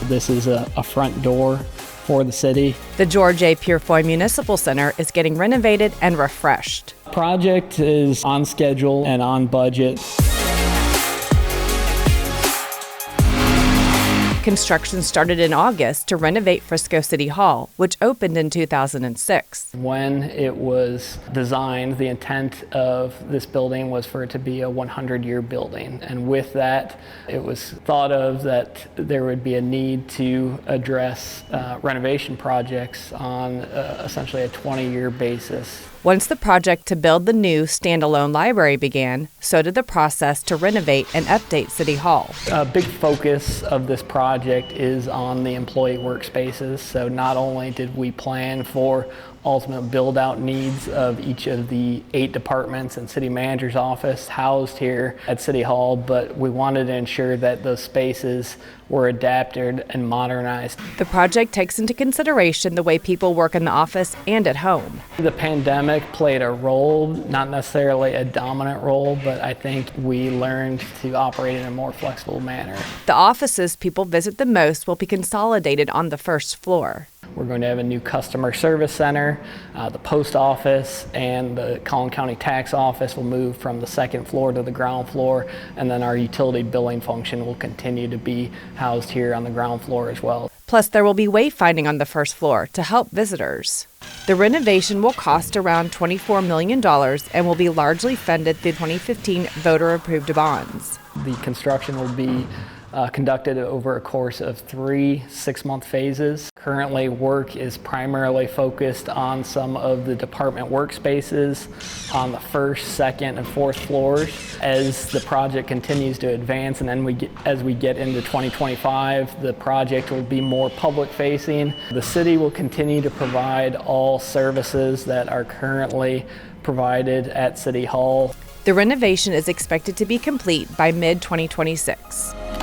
This is a front door for the city. The George A. Purefoy Municipal Center is getting renovated and refreshed. Project is on schedule and on budget. Construction started in August to renovate Frisco City Hall, which opened in 2006. When it was designed, the intent of this building was for it to be a 100-year building. And with that, it was thought of that there would be a need to address renovation projects on essentially a 20-year basis. Once the project to build the new standalone library began, so did the process to renovate and update City Hall. A big focus of this project is on the employee workspaces. So not only did we plan for ultimate build-out needs of each of the 8 departments and city manager's office housed here at City Hall, but we wanted to ensure that those spaces were adapted and modernized. The project takes into consideration the way people work in the office and at home. The pandemic played a role, not necessarily a dominant role, but I think we learned to operate in a more flexible manner. The offices people visit the most will be consolidated on the first floor. We're going to have a new customer service center. The post office and the Collin County Tax Office will move from the second floor to the ground floor, and then our utility billing function will continue to be housed here on the ground floor as well. Plus, there will be wayfinding on the first floor to help visitors. The renovation will cost around $24 million and will be largely funded through 2015 voter-approved bonds. The construction will be conducted over a course of 3 6-month phases. Currently, work is primarily focused on some of the department workspaces on the first, second, and fourth floors. As the project continues to advance, and then as we get into 2025, the project will be more public-facing. The city will continue to provide all services that are currently provided at City Hall. The renovation is expected to be complete by mid-2026.